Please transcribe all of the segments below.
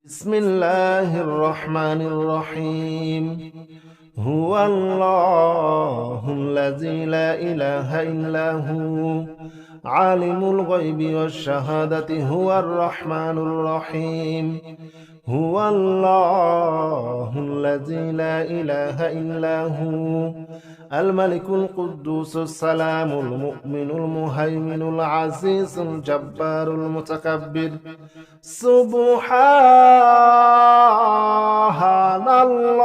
بسم الله الرحمن الرحيم. هو الله الذي لا إله إلا هو عالم الغيب والشهادة هو الرحمن الرحيم. هو الله الذي لا إله إلا هو الملك القدوس السلام المؤمن المهيمن العزيز الجبار المتكبر. سبحان الله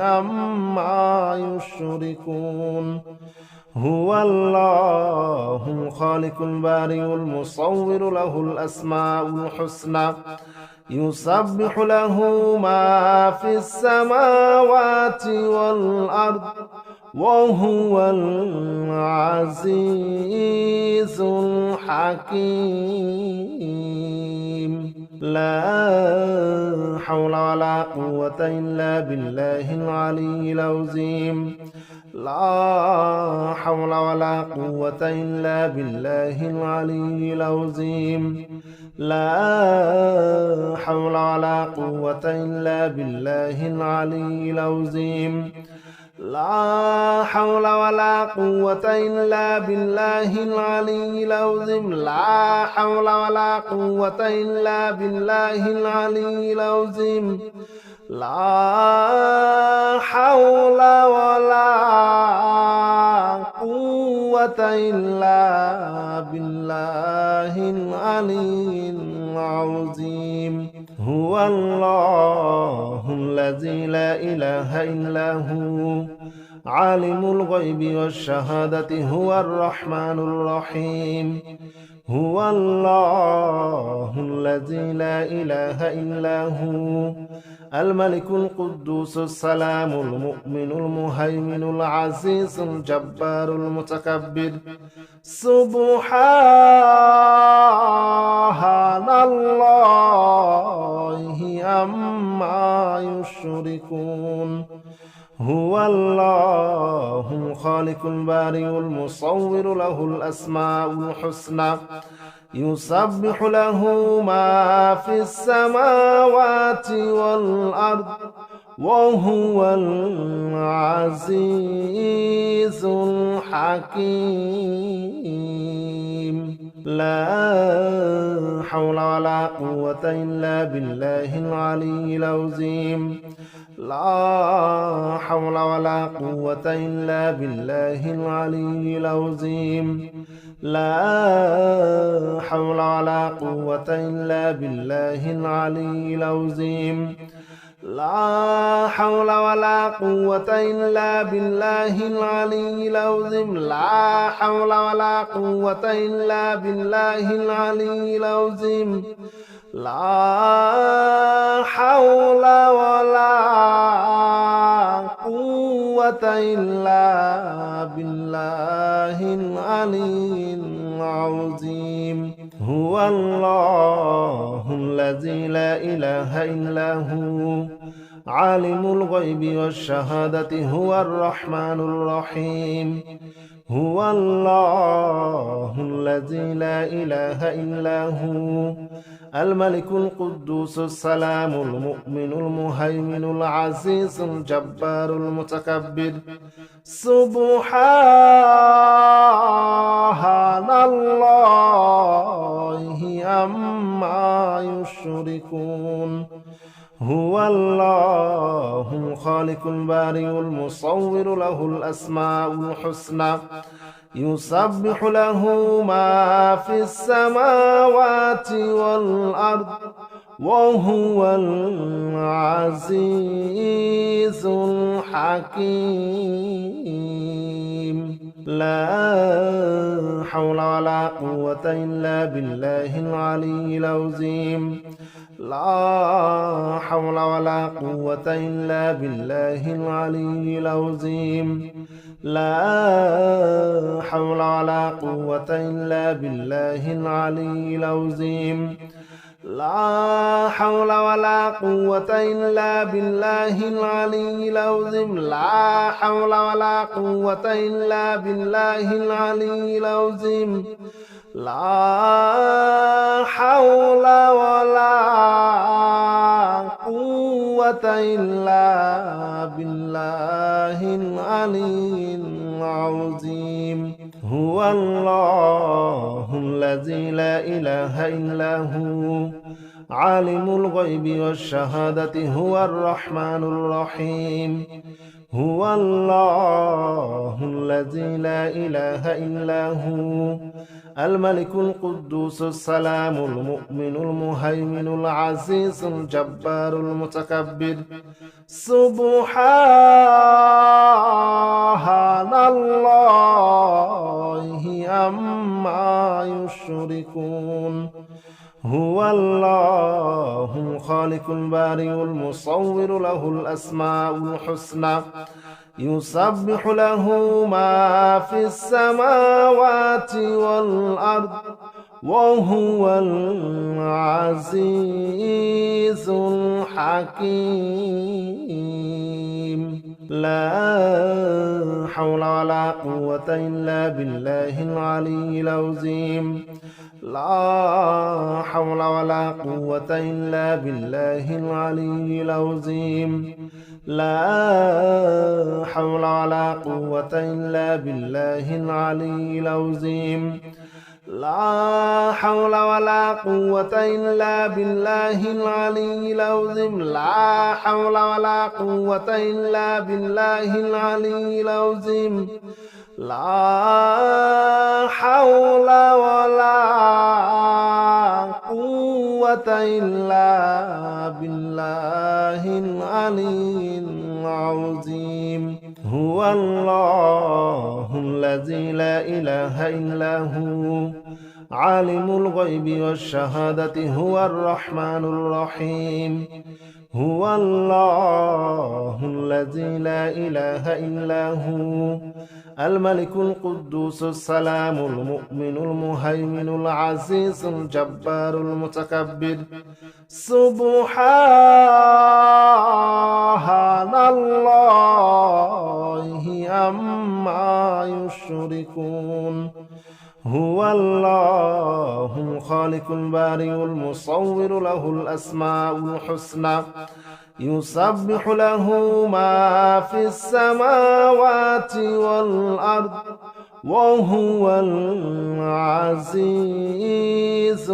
عما يشركون. هو الله الخالق البارئ المصور له الأسماء الحسنى يسبح له ما في السماوات والأرض وهو العزيز الحكيم. لا حول ولا قوة إلا بالله العلي العظيم. لا حول ولا قوة إلا بالله العلي العظيم. لا حول ولا قوة إلا بالله العلي العظيم. لا حول ولا قوة إلا بالله العلي العظيم. لا حول ولا قوة إلا بالله العلي العظيم. لا حول ولا قوة إلا بالله العلي العظيم. هو الله الذي لا إله إلا هو عالم الغيب والشهادة هو الرحمن الرحيم. هو الله الذي لا إله إلا هو الملك القدوس السلام المؤمن المهيمن العزيز الجبار المتكبر. سبحان الله عما يشركون. هو الله الخالق البارئ المصور له الأسماء الحسنى يسبح له ما في السماوات والأرض وهو العزيز الحكيم. لا حول ولا قوة إلا بالله العلي العظيم. لا حول ولا قوة إلا بالله العلي العظيم. لا حول ولا قوة إلا بالله العلي العظيم. لا حول ولا قوة إلا بالله العلي العظيم. لا حول ولا قوة إلا بالله العلي العظيم. لا حول ولا قوة إلا بالله العلي العظيم. هو الله الذي لا إله إلا هو عالم الغيب والشهادة هو الرحمن الرحيم. هو الله الذي لا إله إلا هو الملك القدوس السلام المؤمن المهيمن العزيز الجبار المتكبر. سبحان الله عما يشركون. هو الله الخالق البارئ المصور له الأسماء الحسنى يسبح له ما في السماوات والأرض وهو العزيز الحكيم. لا حول ولا قوة إلا بالله العلي العظيم. لا حول ولا قوة إلا بالله العلي العظيم. لا حول ولا قوة إلا بالله العلي العظيم. لا حول ولا قوة إلا بالله العلي العظيم. لا حول ولا قوة إلا بالله العلي العظيم. لا حول ولا إلا بالله العلي العظيم هو الله الذي لا إله إلا هو عالم الغيب والشهادة هو الرحمن الرحيم هو الله الذي لا إله إلا هو الملك القدوس السلام المؤمن المهيمن العزيز الجبار المتكبر سبحان الله عما يشركون هو الله الخالق البارئ المصور له الأسماء الحسنى يسبح له ما في السماوات والأرض وهو العزيز الحكيم لا حول ولا قوة إلا بالله العلي العظيم لا حول ولا قوة إلا بالله العلي العظيم لا حول ولا قوة إلا بالله العلي العظيم لا حول ولا قوة إلا بالله العلي العظيم لا حول ولا قوة إلا بالله العلي العظيم لا حول ولا قوة إلا بالله العلي العظيم هو الله الذي لا إله إلا هو عالم الغيب والشهادة هو الرحمن الرحيم هو الله الذي لا إله إلا هو الملك القدوس السلام المؤمن المهيمن العزيز الجبار المتكبر سبحان الله عما يشركون هو الله الخالق البارئ المصور له الأسماء الحسنى يسبح له ما في السماوات والأرض وهو العزيز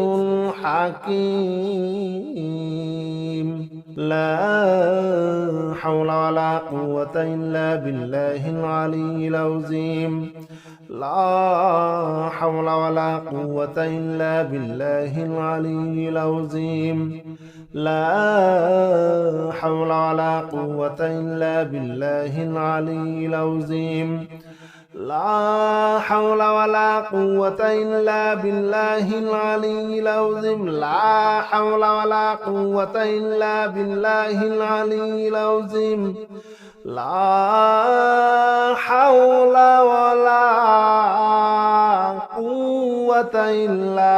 الحكيم لا حول ولا قوة إلا بالله العلي العظيم لا حول ولا قوة إلا بالله العلي العظيم لا حول ولا قوة إلا بالله العلي العظيم لا حول ولا قوة إلا بالله العلي العظيم لا حول ولا قوة إلا بالله العلي العظيم لا حول ولا قوة إلا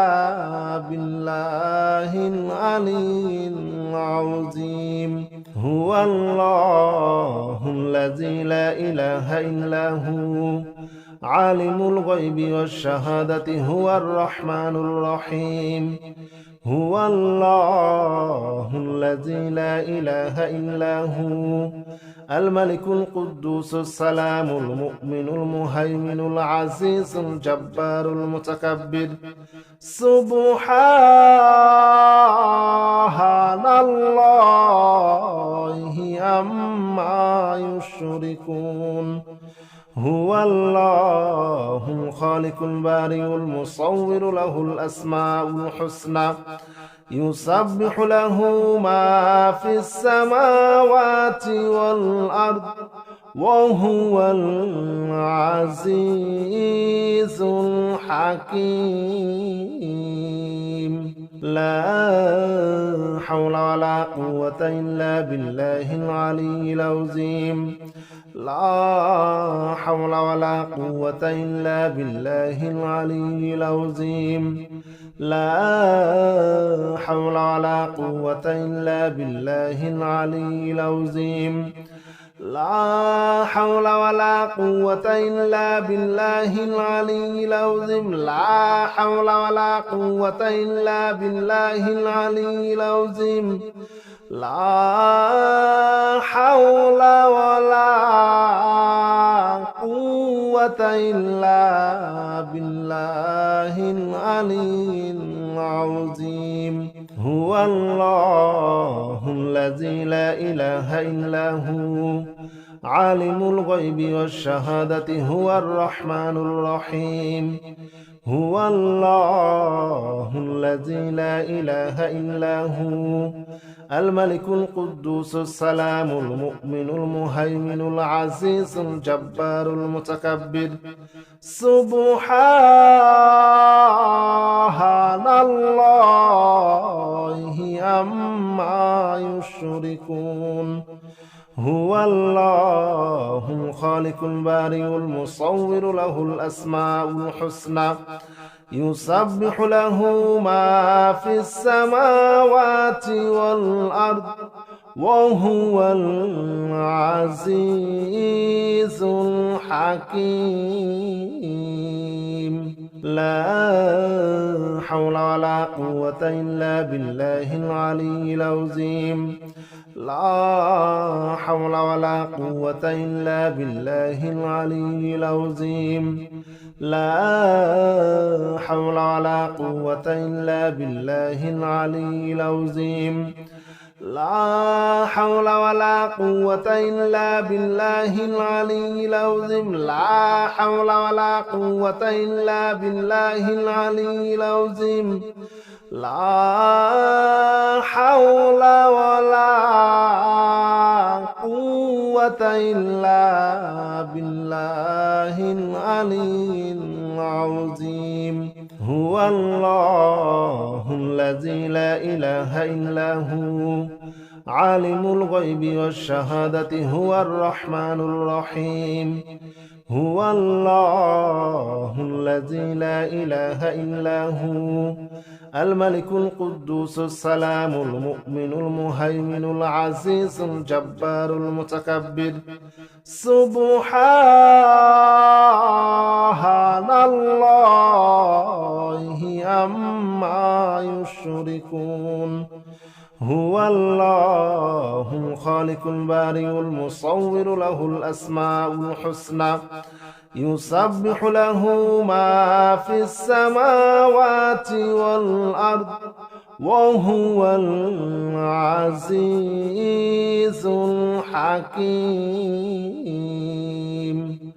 بالله العلي العظيم هو الله الذي لا إله إلا هو عالم الغيب والشهادة هو الرحمن الرحيم هو الله الذي لا إله إلا هو الملك القدوس السلام المؤمن المهيمن العزيز الجبار المتكبر سبحان الله عما يشركون هو الله الخالق البارئ المصور له الأسماء الحسنى يسبح له ما في السماوات والأرض وهو العزيز الحكيم لا حول ولا قوة إلا بالله العلي العظيم لا حول ولا قوة إلا بالله العلي العظيم لا حول ولا قوة إلا بالله العلي العظيم لا حول ولا قوة إلا بالله العلي العظيم لا حول ولا قوة إلا بالله العلي العظيم لا حول ولا قوة إلا بالله العلي العظيم. هو الله الذي لا إله إلا هو عالم الغيب والشهادة هو الرحمن الرحيم. هو الله الذي لا إله إلا هو الملك القدوس السلام المؤمن المهيمن العزيز الجبار المتكبر. سبحان الله عما يشركون. هو الله الخالق البارئ المصور له الأسماء الحسنى يسبح له ما في السماوات والأرض وهو العزيز الحكيم. لا حول ولا قوة إلا بالله العلي العظيم. لا حول ولا قوة إلا بالله العلي العظيم. لا حول ولا قوة إلا بالله العلي العظيم. لا حول ولا قوة إلا بالله العلي العظيم. لا حول ولا قوة إلا بالله العلي العظيم. لا حول ولا قوة إلا بالله العلي العظيم. هو الله الذي لا إله إلا هو عالم الغيب والشهادة هو الرحمن الرحيم. هو الله الذي لا إله إلا هو الملك القدوس السلام المؤمن المهيمن العزيز الجبار المتكبر. سبحان الله عما يشركون. هو الله الخالق البارئ المصور له الأسماء الحسنى يسبح له ما في السماوات والأرض وهو العزيز الحكيم.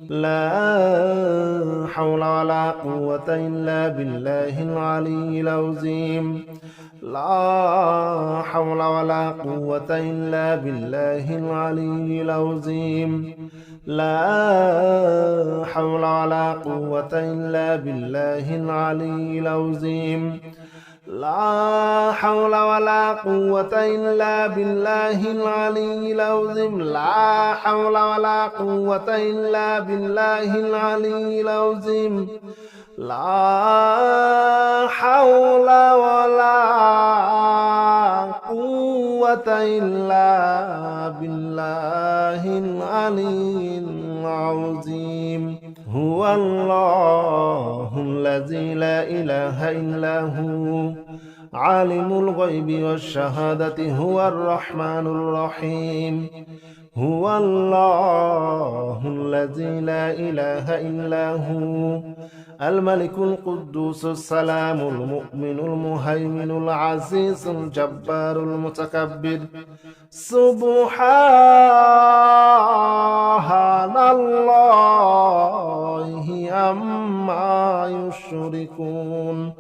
لا حول ولا قوة إلا بالله العلي العظيم. لا حول ولا قوة إلا بالله العلي العظيم. لا حول ولا قوة إلا بالله العلي العظيم. لا حول ولا قوة إلا بالله العلي العظيم. لا حول ولا قوة إلا بالله العلي العظيم. لا حول ولا قوة إلا بالله العلي العظيم. هو الله الذي لا إله إلا هو عالم الغيب والشهادة هو الرحمن الرحيم. هو الله الذي لا إله إلا هو الملك القدوس السلام المؤمن المهيمن العزيز الجبار المتكبر. سبحان الله عما يشركون.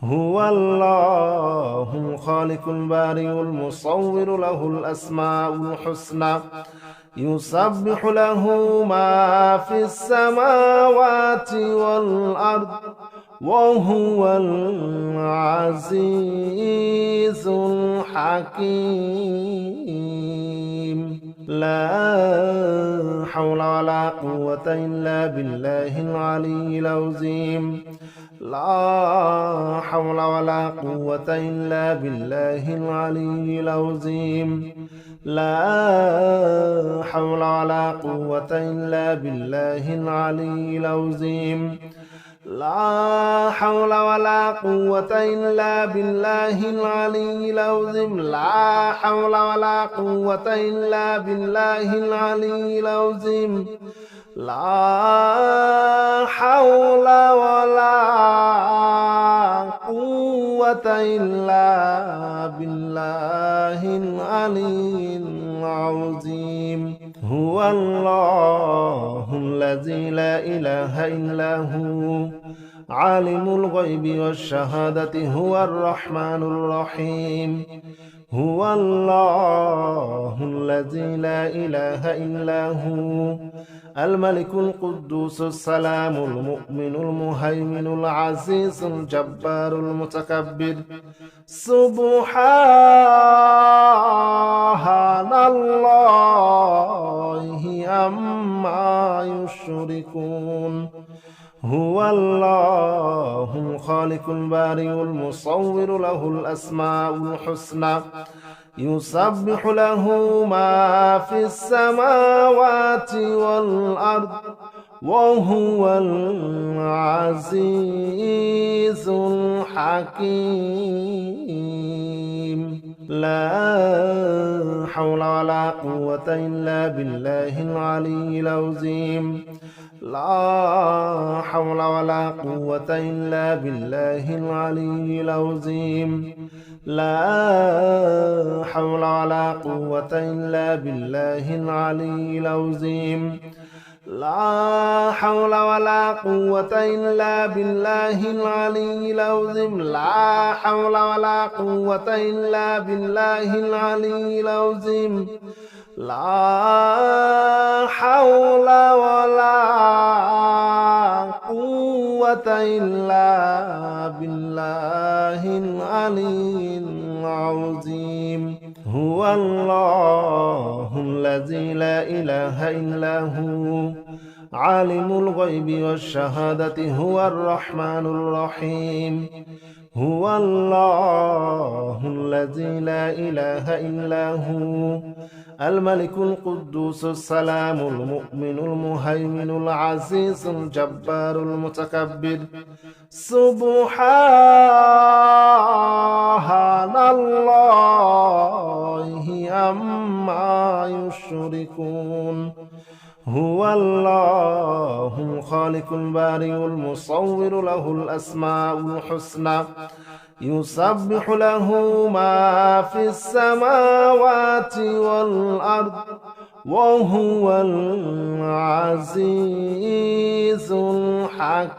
هو الله الخالق البارئ المصور له الأسماء الحسنى يسبح له ما في السماوات والأرض وهو العزيز الحكيم. لا حول ولا قوة إلا بالله العلي العظيم. لا حول ولا قوة إلا بالله العلي العظيم. لا حول ولا قوة إلا بالله العلي العظيم. لا حول ولا قوة إلا بالله العلي العظيم. لا حول ولا قوة إلا بالله العلي العظيم. لا حول ولا قوة إلا بالله العلي العظيم. هو الله الذي لا إله إلا هو عالم الغيب والشهادة هو الرحمن الرحيم. هو الله الذي لا إله إلا هو الملك القدوس السلام المؤمن المهيمن العزيز الجبار المتكبر. سبحان الله عما يشركون. هو الله الخالق البارئ المصور له الأسماء الحسنى يسبح له ما في السماوات والأرض وهو العزيز الحكيم. لا حول ولا قوة إلا بالله العلي العظيم. لا حول ولا قوة إلا بالله العلي العظيم. لا حول ولا قوة إلا بالله العلي العظيم. لا حول ولا قوة إلا بالله العلي العظيم. لا حول ولا قوة إلا بالله العلي العظيم. لا حول ولا قوة إلا بالله العلي العظيم. هو الله الذي لا إله إلا هو عالم الغيب والشهادة هو الرحمن الرحيم. هو الله الذي لا إله إلا هو الملك القدوس السلام المؤمن المهيمن العزيز الجبار المتكبر. سبحان الله عما يشركون. هو الله الخالق البارئ المصور له الأسماء الحسنى يسبح له ما في السماوات والأرض وهو العزيز الحكيم.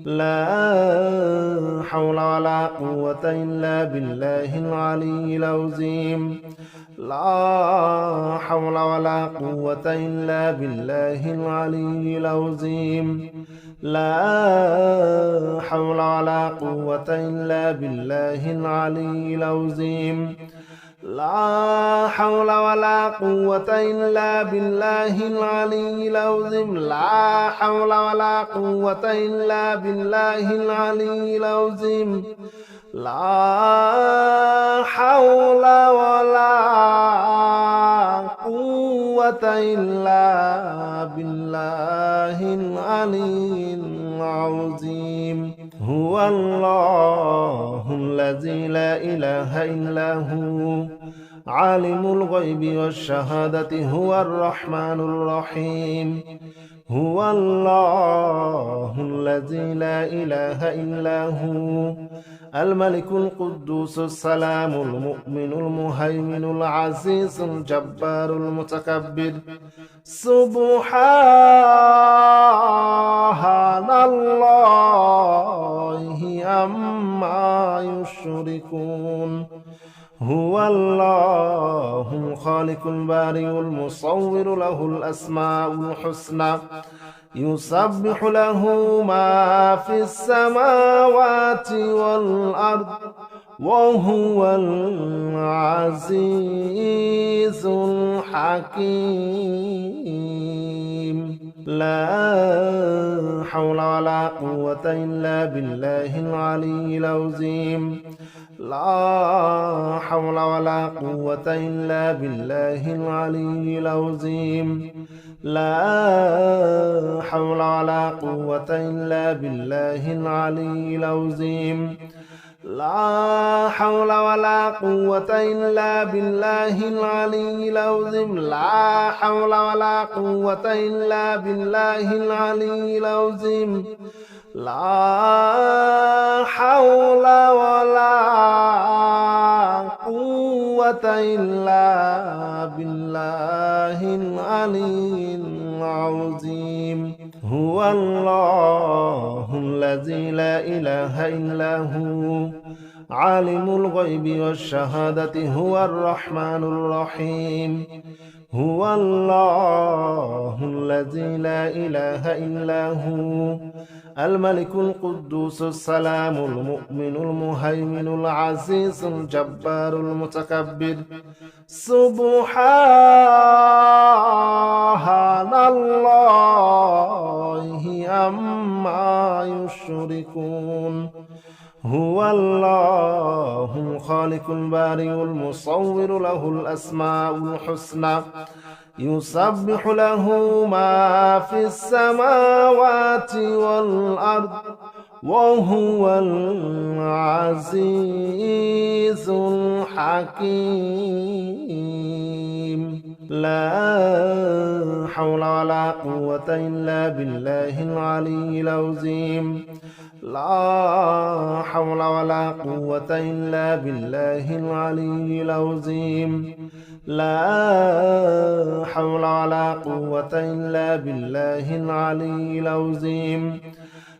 لا حول ولا قوة إلا بالله العلي العظيم. لا حول ولا قوة إلا بالله العلي العظيم. لا حول ولا قوة إلا بالله العلي العظيم. لا حول ولا قوة إلا بالله العلي العظيم. لا حول ولا قوة إلا بالله العلي العظيم. لا حول ولا قوة إلا بالله العلي العظيم. هو الله الذي لا إله إلا هو عالم الغيب والشهادة هو الرحمن الرحيم. هو الله الذي لا إله إلا هو الملك القدوس السلام المؤمن المهيمن العزيز الجبار المتكبر. سبحان الله عما يشركون. هو الله الخالق البارئ المصور له الأسماء الحسنى يسبح له ما في السماوات والأرض وهو العزيز الحكيم. لا حول ولا قوة إلا بالله العلي العظيم. لا حول ولا قوة إلا بالله العلي العظيم. لا حول ولا قوة إلا بالله العلي العظيم لا حول ولا قوة إلا بالله العلي العظيم لا حول ولا قوة إلا بالله العلي العظيم لا حول ولا قوة إلا بالله العلي العظيم هو الله الذي لا إله إلا هو عالم الغيب والشهادة هو الرحمن الرحيم هو الله الذي لا إله إلا هو الملك القدوس السلام المؤمن المهيمن العزيز الجبار المتكبر سبحان الله عما يشركون هو الله الخالق البارئ المصور له الأسماء الحسنى يسبح له ما في السماوات والأرض وهو العزيز الحكيم لا حول ولا قوة إلا بالله العلي العظيم لا حول ولا قوة إلا بالله العلي العظيم لا حول ولا قوة إلا بالله العلي العظيم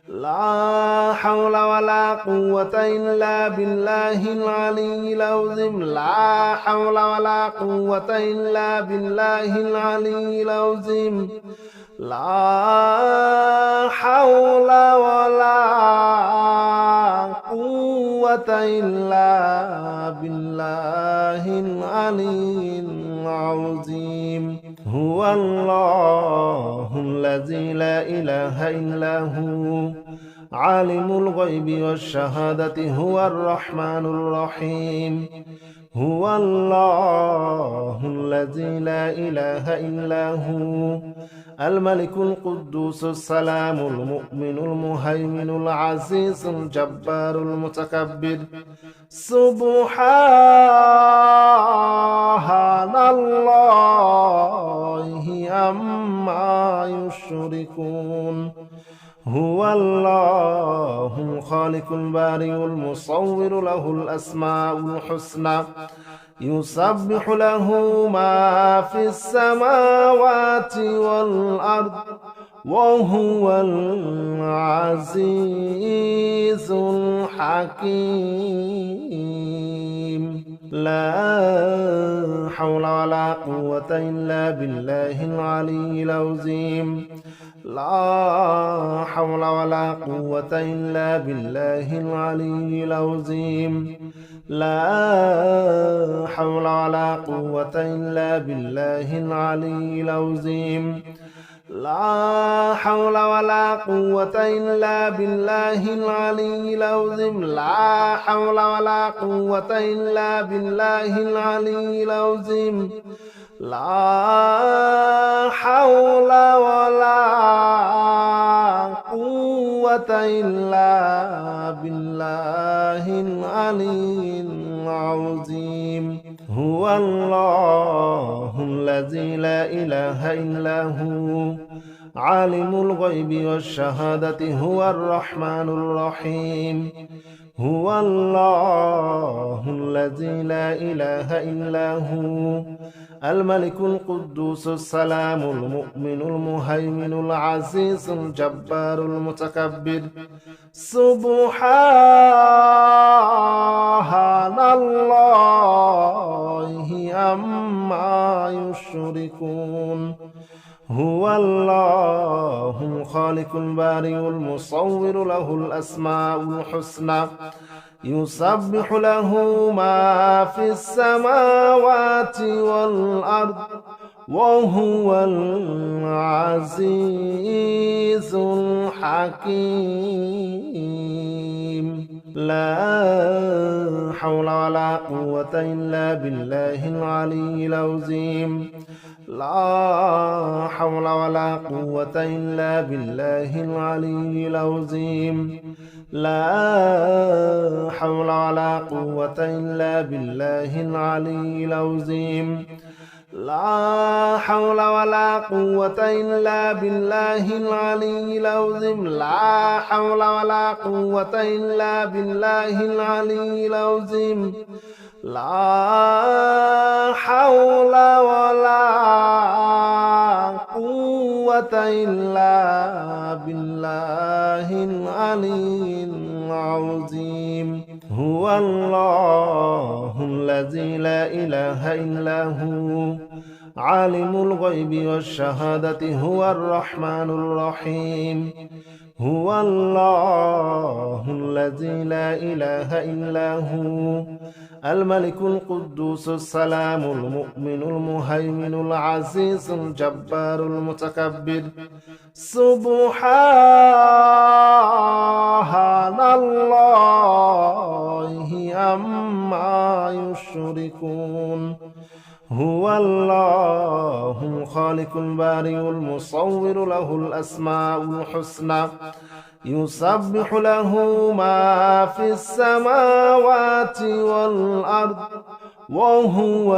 لا حول ولا قوة إلا بالله العلي العظيم لا حول ولا قوة إلا بالله العلي العظيم لا حول ولا قوة إلا بالله العلي العظيم هو الله الذي لا إله إلا هو عالم الغيب والشهادة هو الرحمن الرحيم هو الله الذي لا إله إلا هو الملك القدوس السلام المؤمن المهيمن العزيز الجبار المتكبر سبحان الله عما يشركون هو الله الخالق البارئ المصور له الأسماء الحسنى يسبح له ما في السماوات والأرض وهو العزيز الحكيم لا حول ولا قوة إلا بالله العلي العظيم لا حول ولا قوة إلا بالله العلي العظيم لا حول ولا قوة إلا بالله العلي العظيم لا حول ولا قوة إلا بالله العلي العظيم لا حول ولا قوة إلا بالله العلي العظيم لا حول ولا قوة إلا بالله العلي العظيم هو الله الذي لا إله إلا هو عالم الغيب والشهادة هو الرحمن الرحيم هو الله الذي لا إله إلا هو الملك القدوس السلام المؤمن المهيمن العزيز الجبار المتكبر سبحان الله عما يشركون هو الله الخالق البارئ المصور له الأسماء الحسنى يسبح له ما في السماوات والأرض وهو العزيز الحكيم لا حول ولا قوة إلا بالله العلي العظيم لا حول ولا قوة إلا بالله العلي العظيم لا حول ولا قوة إلا بالله العلي العظيم لا حول ولا قوة إلا بالله العلي العظيم لا حول ولا قوة إلا بالله العلي العظيم لا حول ولا قوة إلا بالله العلي العظيم هو الله الذي لا إله إلا هو عالم الغيب والشهادة هو الرحمن الرحيم هو الله الذي لا إله إلا هو الملك القدوس السلام المؤمن المهيمن العزيز الجبار المتكبر سبحان الله عما يشركون هو الله الخالق البارئ المصور له الأسماء الحسنى يسبح له ما في السماوات والأرض وهو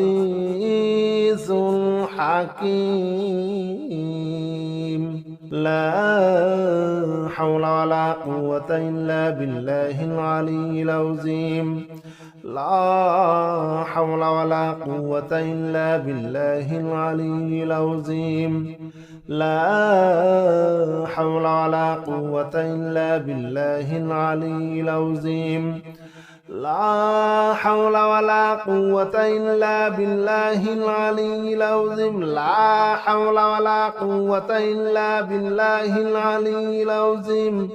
العزيز الحكيم لا حول ولا قوة إلا بالله العلي العظيم لا حول ولا قوة إلا بالله العلي العظيم لا حول ولا قوة إلا بالله العلي العظيم لا حول ولا قوة إلا بالله العلي العظيم لا حول ولا قوة إلا بالله العلي العظيم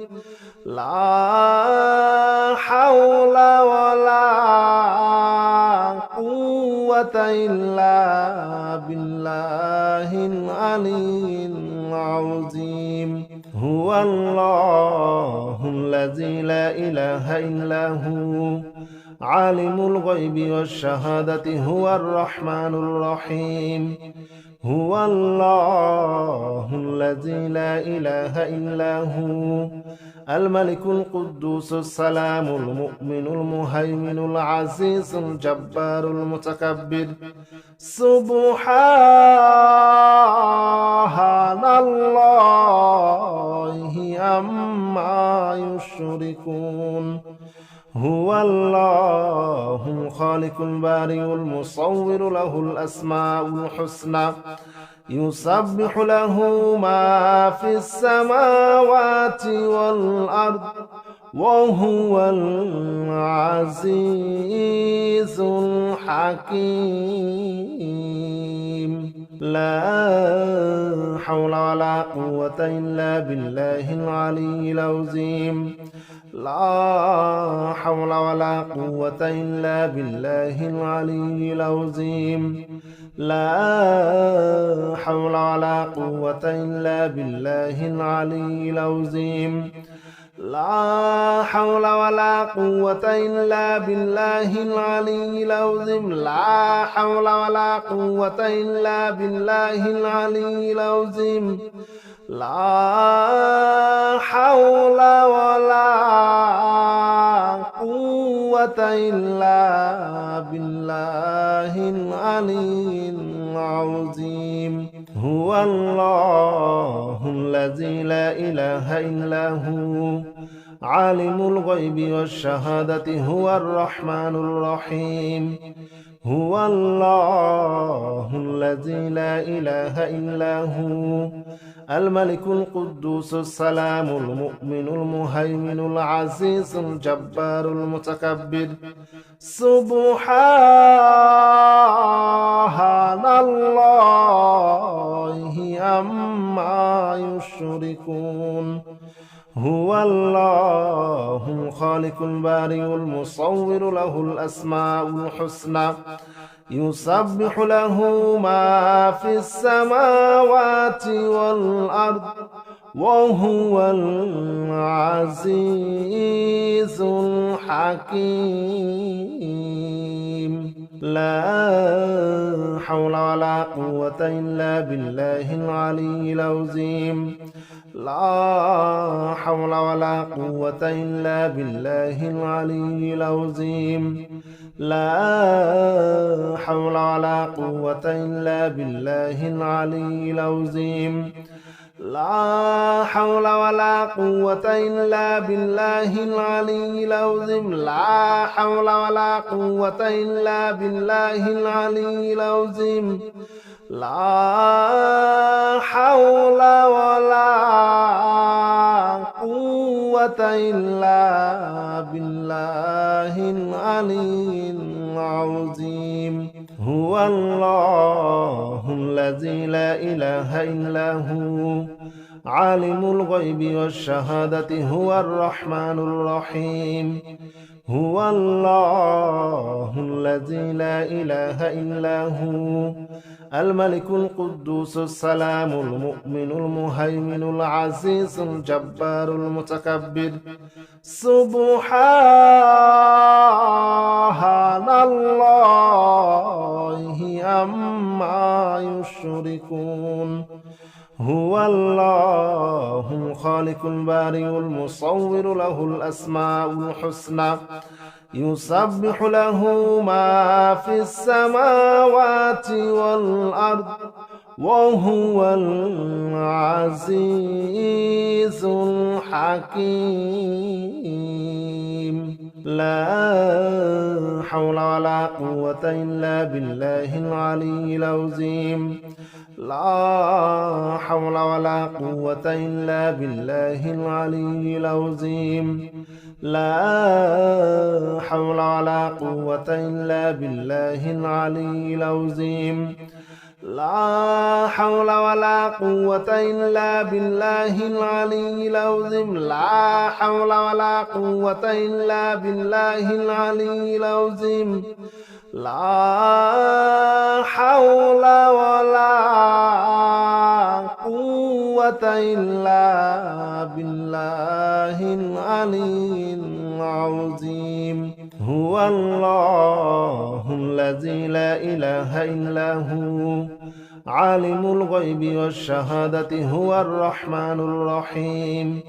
لا حول ولا قوة إلا بالله العلي العظيم هو الله الذي لا إله إلا هو عالم الغيب والشهادة هو الرحمن الرحيم هو الله الذي لا إله إلا هو الملك القدوس السلام المؤمن المهيمن العزيز الجبار المتكبر سبحان الله عما يشركون هو الله الخالق البارئ المصور له الأسماء الحسنى يسبح له ما في السماوات والأرض وهو العزيز الحكيم لا حول ولا قوة إلا بالله العلي العظيم لا حول ولا قوة إلا بالله العلي العظيم لا حول ولا قوة إلا بالله العلي العظيم لا حول ولا قوة إلا بالله العلي العظيم لا حول ولا قوة إلا بالله العلي العظيم لا حول ولا قوة إلا بالله العلي العظيم هو الله الذي لا إله إلا هو عالم الغيب والشهادة هو الرحمن الرحيم هو الله الذي لا إله إلا هو الملك القدوس السلام المؤمن المهيمن العزيز الجبار المتكبر سبحان الله عما يشركون هو الله الخالق البارئ المصور له الأسماء الحسنى يسبح له ما في السماوات والأرض وهو العزيز الحكيم لا حول ولا قوة إلا بالله العلي العظيم لا حول ولا قوة إلا بالله العلي العظيم لا حول ولا قوة إلا بالله العلي العظيم لا حول ولا قوة إلا بالله العلي العظيم لا حول ولا قوة إلا بالله العلي العظيم لا حول ولا قوة إلا بالله العلي العظيم هو الله الذي لا إله إلا هو عالم الغيب والشهادة هو الرحمن الرحيم هو الله الذي لا إله إلا هو الملك القدوس السلام المؤمن المهيمن العزيز الجبار المتكبر سبحان الله عما يشركون هو الله الخالق البارئ المصور له الأسماء الحسنى يسبح له ما في السماوات والأرض وهو العزيز الحكيم لا حول ولا قوة إلا بالله العلي العظيم لا حول ولا قوة إلا بالله العلي العظيم لا حول ولا قوة إلا بالله العلي العظيم لا حول ولا قوة إلا بالله العلي العظيم لا حول ولا قوة إلا بالله العلي العظيم لا حول ولا قوة إلا بالله العلي العظيم هو الله الذي لا إله إلا هو عالم الغيب والشهادة هو الرحمن الرحيم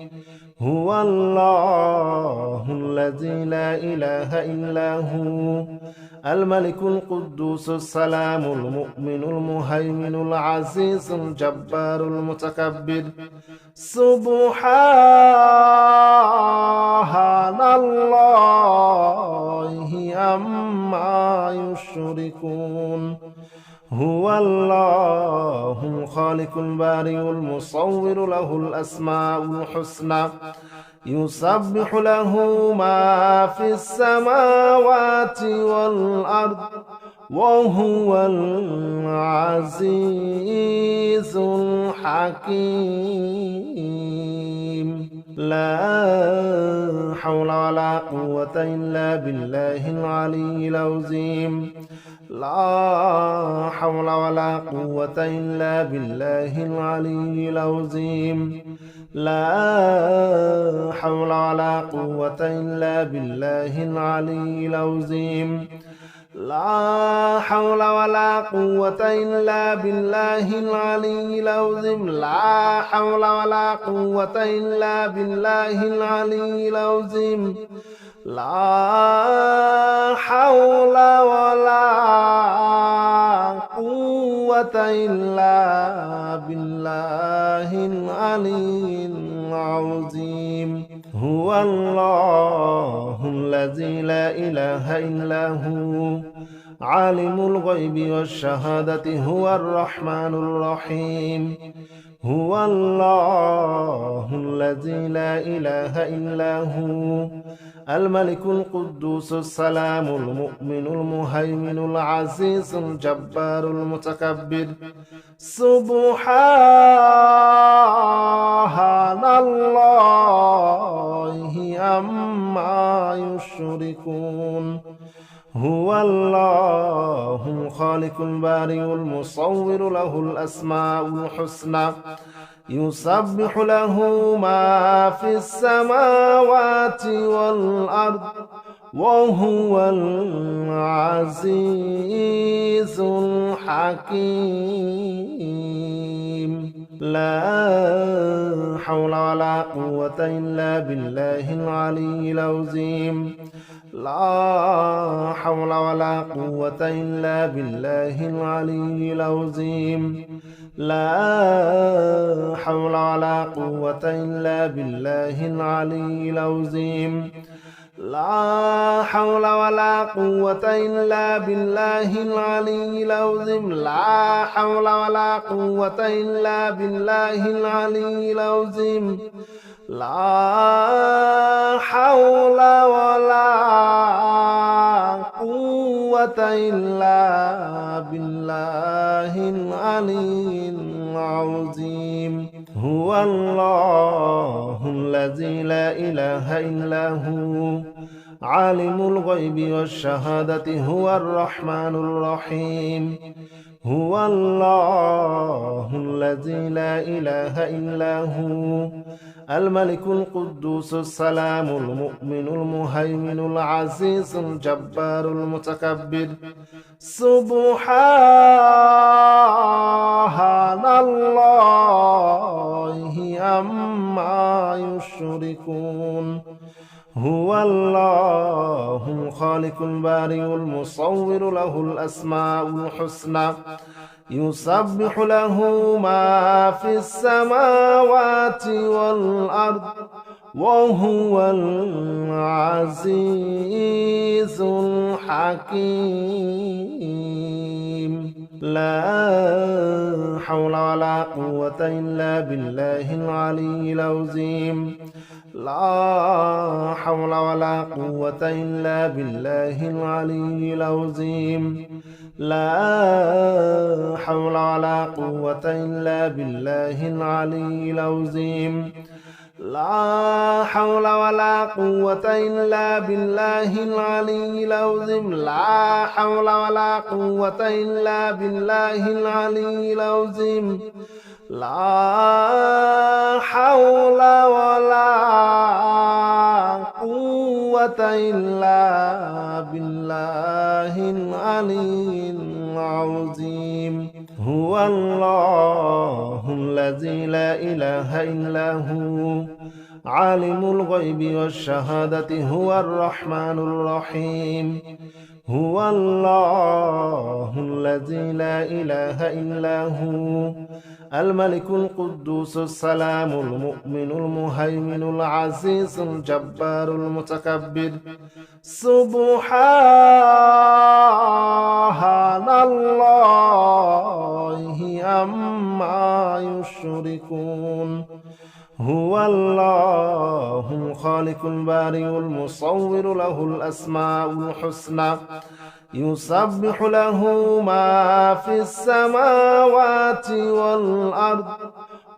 هو الله الذي لا إله إلا هو الملك القدوس السلام المؤمن المهيمن العزيز الجبار المتكبر سبحان الله عما يشركون هو الله الخالق البارئ المصور له الأسماء الحسنى يسبح له ما في السماوات والأرض وهو العزيز الحكيم لا حول ولا قوة إلا بالله العلي العظيم لا حول ولا قوة إلا بالله العلي العظيم لا حول ولا قوة إلا بالله العلي العظيم لا حول ولا قوة إلا بالله العلي العظيم لا حول ولا قوة إلا بالله العلي العظيم لا حول ولا قوة إلا بالله العلي العظيم هو الله الذي لا إله إلا هو عالم الغيب والشهادة هو الرحمن الرحيم هو الله الذي لا إله إلا هو الملك القدوس السلام المؤمن المهيمن العزيز الجبار المتكبر سبحان الله عما يشركون هو الله الخالق البارئ المصور له الأسماء الحسنى يسبح له ما في السماوات والأرض وهو العزيز الحكيم. لا حول ولا قوة إلا بالله العلي العظيم. لا حول ولا قوة إلا بالله العلي العظيم. لا حول ولا قوة إلا بالله العلي العظيم. لا حول ولا قوة إلا بالله العلي العظيم. لا حول ولا قوة إلا بالله العلي العظيم. لا حول ولا قوة إلا بالله العلي العظيم. هو الله الذي لا إله إلا هو عالم الغيب والشهادة هو الرحمن الرحيم. هو الله الذي لا إله إلا هو الملك القدوس السلام المؤمن المهيمن العزيز الجبار المتكبر. سبحان الله عما يشركون. هو الله الخالق البارئ المصور له الأسماء الحسنى يسبح له ما في السماوات والأرض وهو العزيز الحكيم. لا حول ولا قوة إلا بالله العلي العظيم. لا حول ولا قوة إلا بالله العلي العظيم. لا حول ولا قوة إلا بالله العلي العظيم. لا حول ولا قوة إلا بالله العلي العظيم. لا حول ولا قوة إلا بالله العلي العظيم. لا حول ولا قوة إلا بالله العلي العظيم. هو الله الذي لا إله إلا هو عالم الغيب والشهادة هو الرحمن الرحيم. هو الله الذي لا إله إلا هو الملك القدوس السلام المؤمن المهيمن العزيز الجبار المتكبر. سبحان الله عما يشركون. هو الله الخالق البارئ المصور له الأسماء الحسنى يسبح له ما في السماوات والأرض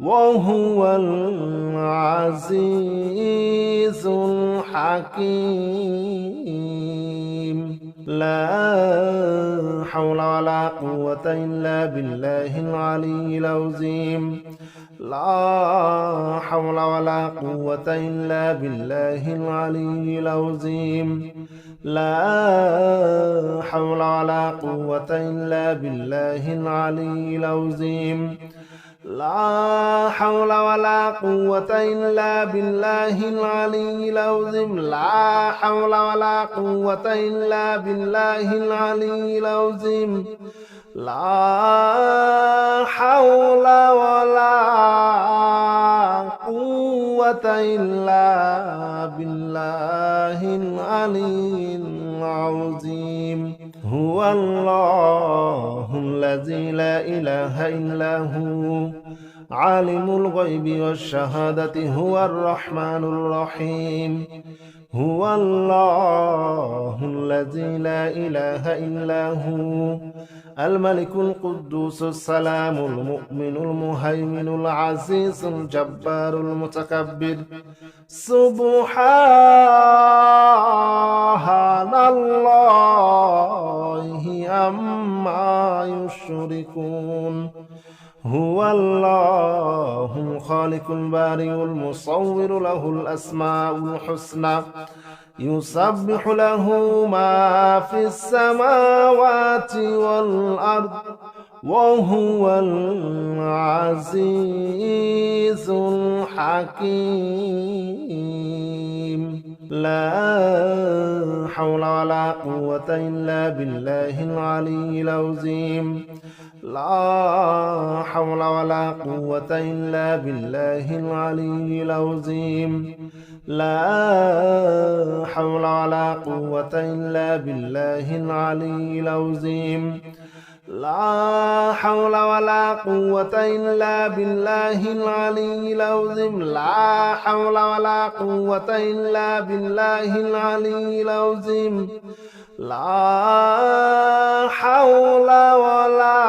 وهو العزيز الحكيم. لا حول ولا قوة إلا بالله العلي العظيم. لا حول ولا قوة إلا بالله العلي العظيم. لا حول ولا قوة إلا بالله العلي العظيم. لا حول ولا قوة إلا بالله العلي العظيم. لا حول ولا قوة إلا بالله العلي العظيم. لا حول ولا قوة إلا بالله العلي العظيم. هو الله الذي لا إله إلا هو عالم الغيب والشهادة هو الرحمن الرحيم. هو الله الذي لا إله إلا هو الملك القدوس السلام المؤمن المهيمن العزيز الجبار المتكبر. سبحان الله عما يشركون. هو الله خالق البارئ المصور له الأسماء الحسنى يسبح له ما في السماوات والأرض وهو العزيز الحكيم لا حول ولا قوة إلا بالله العلي العظيم لا حول ولا قوة إلا بالله العلي العظيم لا حول ولا قوة إلا بالله العلي العظيم لا حول ولا قوة إلا بالله العلي العظيم لا حول ولا قوة إلا بالله العلي العظيم لا حول ولا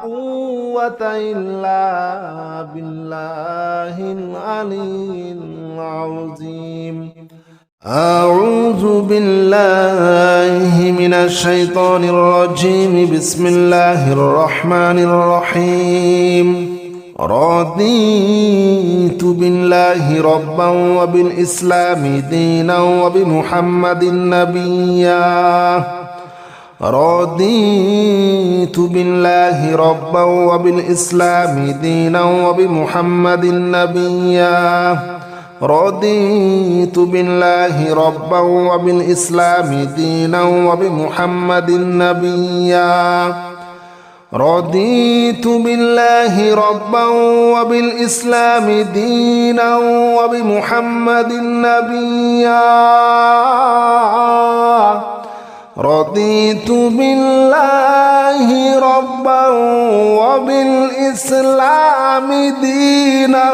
قوة إلا بالله العلي العظيم أعوذ بالله من الشيطان الرجيم بسم الله الرحمن الرحيم رضيت بالله ربا وبالإسلام دينا وبمحمد نبيا رضيت بالله ربا وبالإسلام دينا وبمحمد نبيا رضيت بالله ربا وبالإسلام دينا وبمحمد نبيا رضيت بالله ربا وبالإسلام دينا وبمحمد نبيا رضيت بالله ربا وبالإسلام دينا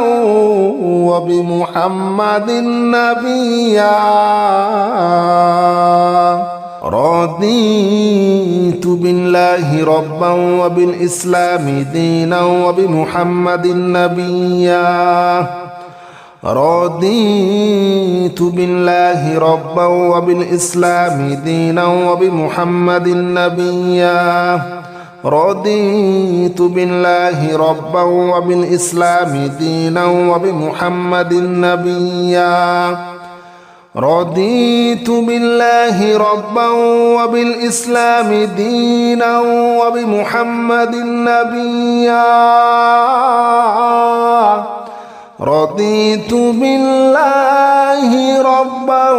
وبمحمد نبيا رضيت بالله ربا وبالإسلام دينا وبمحمد نبيا رضيت بالله ربا وبالإسلام دينا وبمحمد نبيا رضيت بالله ربا وبالإسلام دينا وبمحمد نبيا رضيت بالله ربا وبالإسلام دينا وبمحمد نبيا رضيت بالله ربا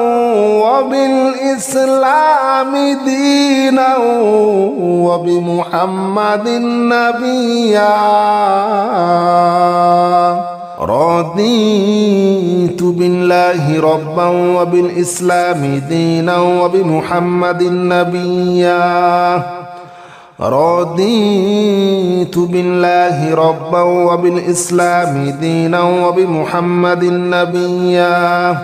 وبالإسلام دينا وبمحمد نبيا رضيت بالله ربا وبالإسلام دينا وبمحمد نبيا رضيت بالله ربا وبالإسلام دينا وبمحمد نبيا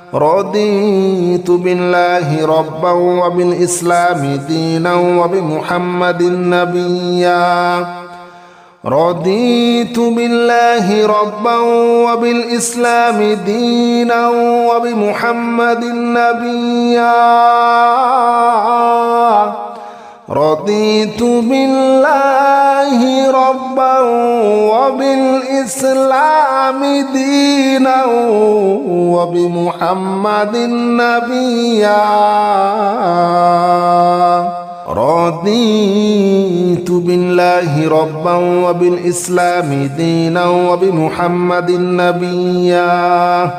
رضيت بالله ربا وبالإسلام دينا وبمحمد نبيا رضيت بالله ربا وبالإسلام دينا وبمحمد نبيا رضيت بالله ربا وبالإسلام دينا وبمحمد نبيا رضيت بالله ربا وبالإسلام دينا وبمحمد نبيا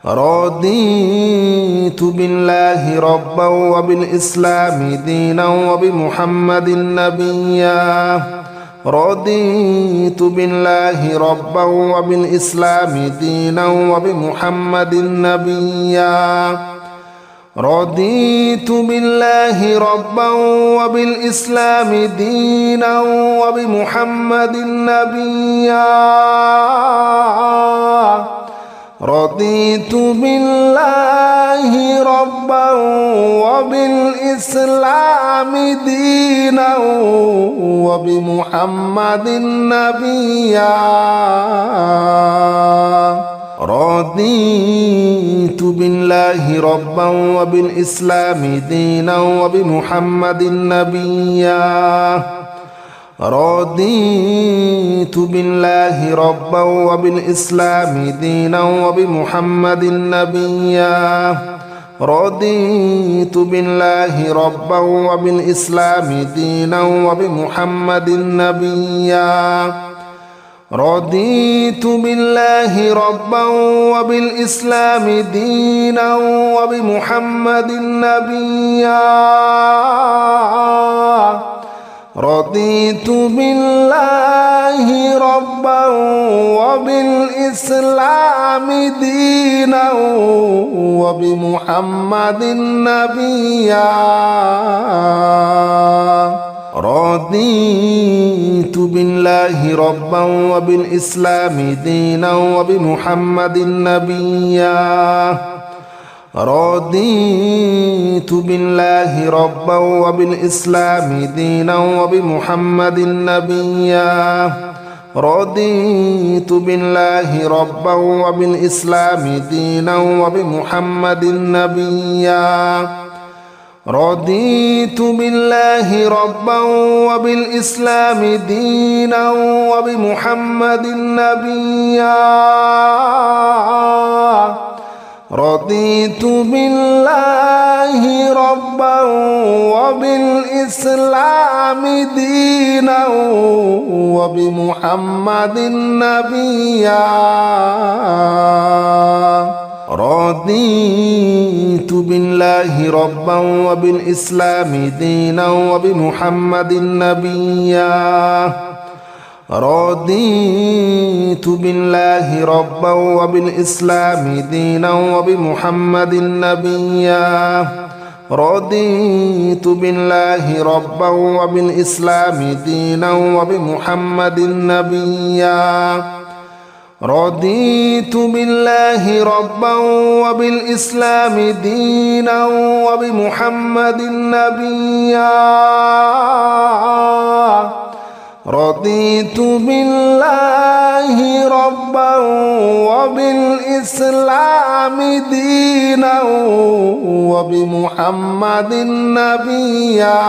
رضيت بالله ربا وبالإسلام دينا وبمحمد نبيا رضيت بالله ربا وبالإسلام دينا وبمحمد نبيا رضيت بالله ربا وبالإسلام دينا وبمحمد نبيا رضيت بالله ربا وبالإسلام دينا وبمحمد نبيا رضيت بالله ربا وبالإسلام دينا وبمحمد نبيا رضيت بالله ربا وبالإسلام دينا وبمحمد نبيا رضيت بالله ربا وبالإسلام دينا وبمحمد نبيا رضيت بالله ربا وبالإسلام دينا وبمحمد نبيا رضيت بالله ربا وبالإسلام دينا وبمحمد نبيا رضيت بالله ربا وبالإسلام دينا وبمحمد نبيا رضيت بالله ربا وبالإسلام دينا وبمحمد نبيا رضيت بالله ربا وبالإسلام دينا وبمحمد نبيا رضيت بالله ربا وبالإسلام دينا وبمحمد نبيا رضيت بالله ربا وبالإسلام دينا وبمحمد نبيا رضيت بالله ربا وبالإسلام دينا وبمحمد نبيا رضيت بالله ربا وبالإسلام دينا وبمحمد نبيا رضيت بالله ربا وبالإسلام دينا وبمحمد نبيا رضيت بالله ربا وبالإسلام دينا وبمحمد نبيا رضيت بالله ربا وبالإسلام دينا وبمحمد نبيا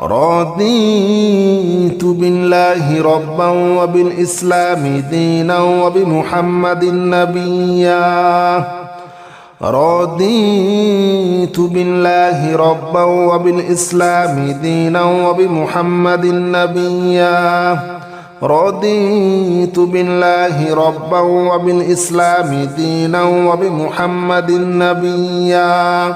رضيت بالله ربا وبالإسلام دينا وبمحمد نبيا رضيت بالله ربا وبالإسلام دينا وبمحمد نبيا رضيت بالله ربا وبالإسلام دينا وبمحمد نبيا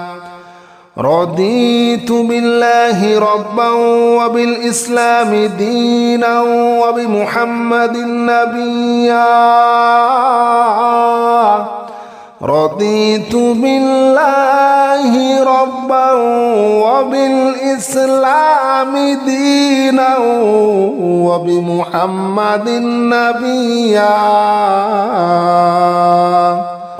رضيت بالله ربا وبالإسلام دينا وبمحمد نبيا رضيت بالله ربا وبالإسلام دينا وبمحمد نبيا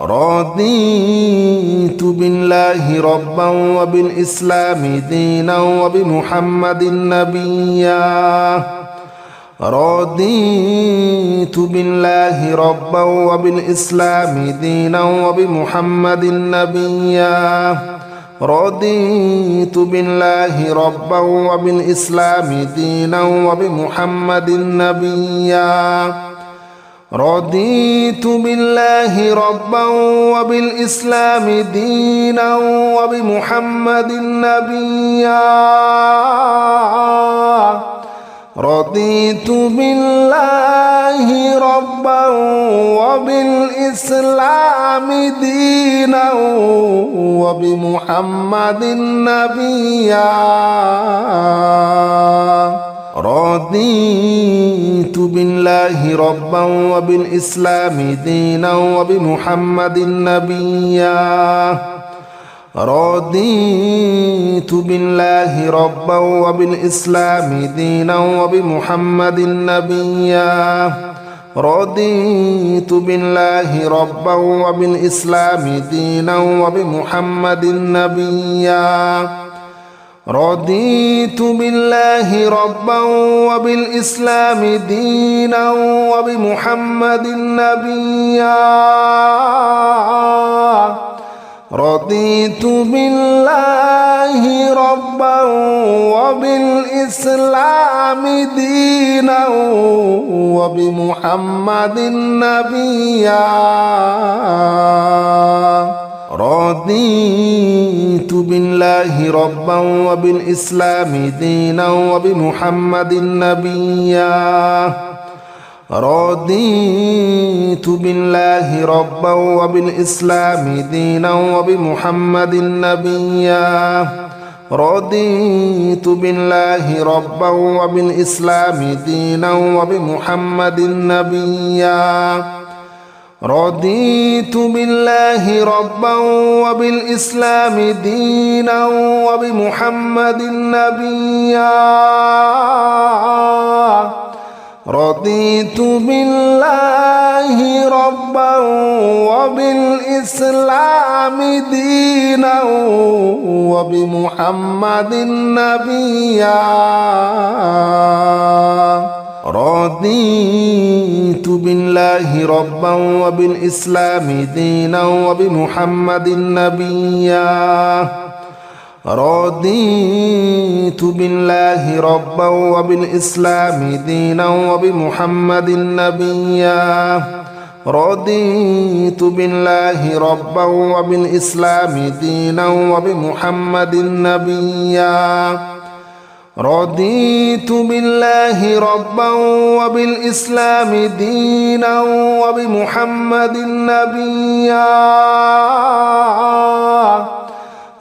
رضيت بالله ربا وبالإسلام دينا وبمحمد نبيا رضيت بالله ربا وبالإسلام دينا وبمحمد نبيا رضيت بالله ربا وبالإسلام دينا وبمحمد نبيا رضيت بالله ربا وبالإسلام دينا وبمحمد نبيا رضيت بالله ربا وبالإسلام دينا وبمحمد نبيا رضيت بالله ربا وبالإسلام دينا وبمحمد نبيا رضيت بالله ربا وبالإسلام دينا وبمحمد نبيا رضيت بالله ربا وبالإسلام دينا وبمحمد نبيا رضيت بالله ربا وبالإسلام دينا وبمحمد نبيا رضيت بالله ربا وبالإسلام دينا وبمحمد نبيا رضيت بالله ربا وبالإسلام دينا وبمحمد نبيا رضيت بالله ربا وبالإسلام دينا وبمحمد نبيا رضيت بالله ربا وبالإسلام دينا وبمحمد نبيا رضيت بالله ربا وبالإسلام دينا وبمحمد نبيا رضيت بالله ربا وبالإسلام دينا وبمحمد نبيا رضيت بالله ربا وبالإسلام دينا وبمحمد نبيا رضيت بالله ربا وبالإسلام دينا وبمحمد نبيا رضيت بالله ربا وبالإسلام دينا وبمحمد نبيا رضيت بالله ربا وبالإسلام دينا وبمحمد نبيا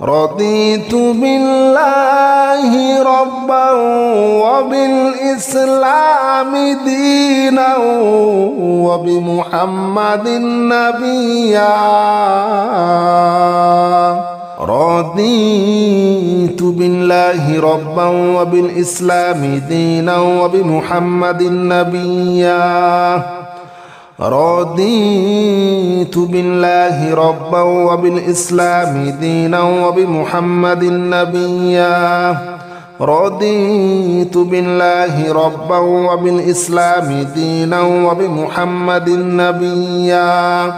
رضيت بالله ربا وبالإسلام دينا وبمحمد نبيا رضيت بالله ربا وبالإسلام دينا وبمحمد نبيا رضيت بالله ربا وبالإسلام دينا وبمحمد نبيا رضيت بالله ربا وبالإسلام دينا وبمحمد نبيا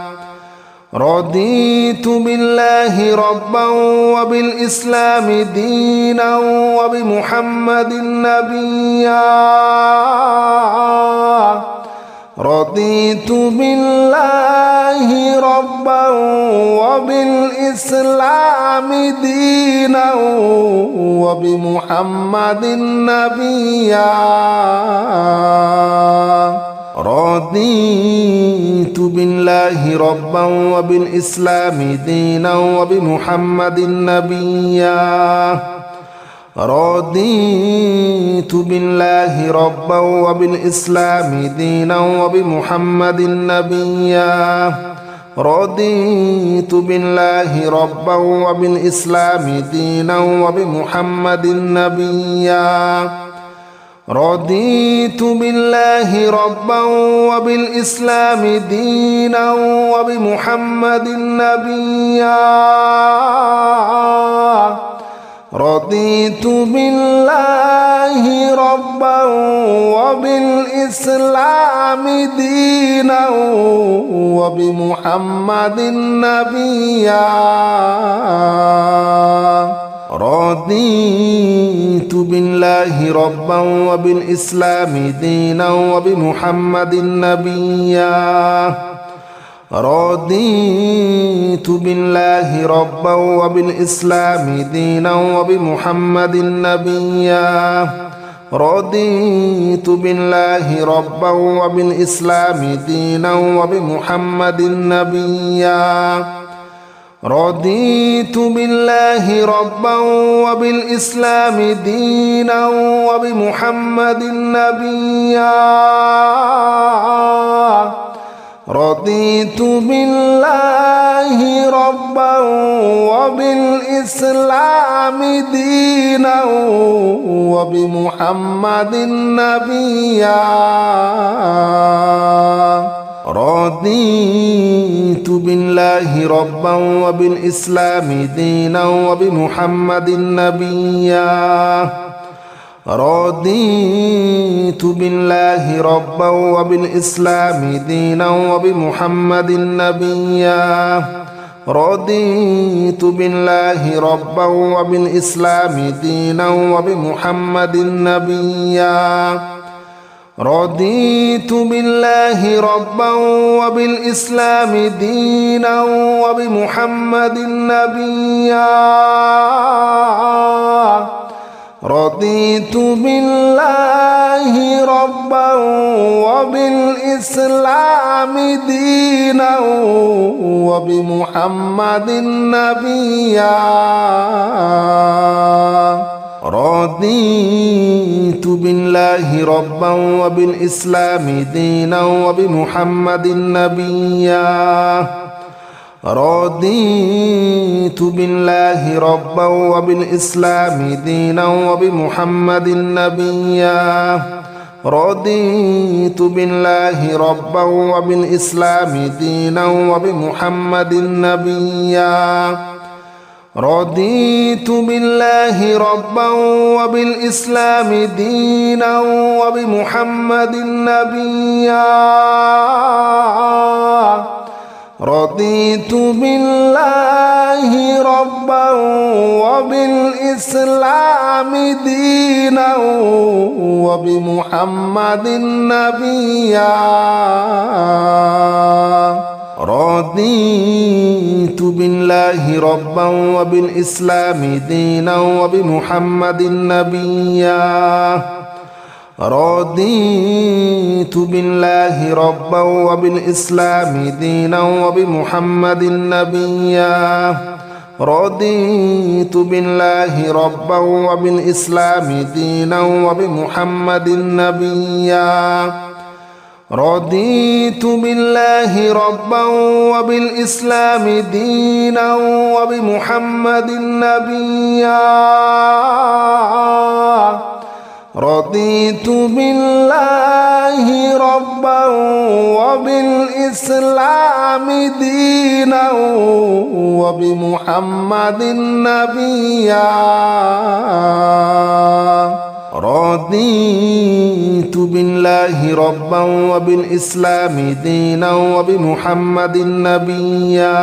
رضيت بالله ربا وبالإسلام دينا وبمحمد نبيا رضيت بالله ربا وبالإسلام دينا وبمحمد نبيا رضيت بالله ربا وبالإسلام دينا وبمحمد نبيا رضيت بالله ربا وبالإسلام دينا وبمحمد نبيا رضيت بالله ربا وبالإسلام دينا وبمحمد نبيا رضيت بالله ربا وبالإسلام دينا وبمحمد نبيا رضيت بالله ربا وبالإسلام دينا وبمحمد نبيا رضيت بالله ربا وبالإسلام دينا وبمحمد نبيا رضيت بالله ربا وبالإسلام دينا وبمحمد نبيا رضيت بالله ربا وبالإسلام دينا وبمحمد نبيا رضيت بالله ربا وبالإسلام دينا وبمحمد نبيا رضيت بالله ربا وبالإسلام دينا وبمحمد نبيا رضيت بالله ربا وبالإسلام دينا وبمحمد نبيا رضيت بالله ربا وبالإسلام دينا وبمحمد نبيا رضيت بالله ربا وبالإسلام دينا وبمحمد نبيا رضيت بالله ربا وبالإسلام دينا وبمحمد نبيا رضيت بالله ربا وبالإسلام دينا وبمحمد نبيا رضيت بالله ربا وبالإسلام دينا وبمحمد نبيا رضيت بالله ربا وبالإسلام دينا وبمحمد نبيا رضيت بالله ربا وبالإسلام دينا وبمحمد نبيا رضيت بالله ربا وبالإسلام دينا وبمحمد نبيا رضيت بالله ربا وبالإسلام دينا وبمحمد نبيا رضيت بالله ربا وبالإسلام دينا وبمحمد نبيا رضيت بالله ربا وبالإسلام دينا وبمحمد نبيا رضيت بالله ربا وبالإسلام دينا وبمحمد نبيا رضيت بالله ربا وبالإسلام دينا وبمحمد نبيا رضيت بالله ربا وبالإسلام دينا وبمحمد نبيا رضيت بالله ربا وبالإسلام دينا وبمحمد نبيا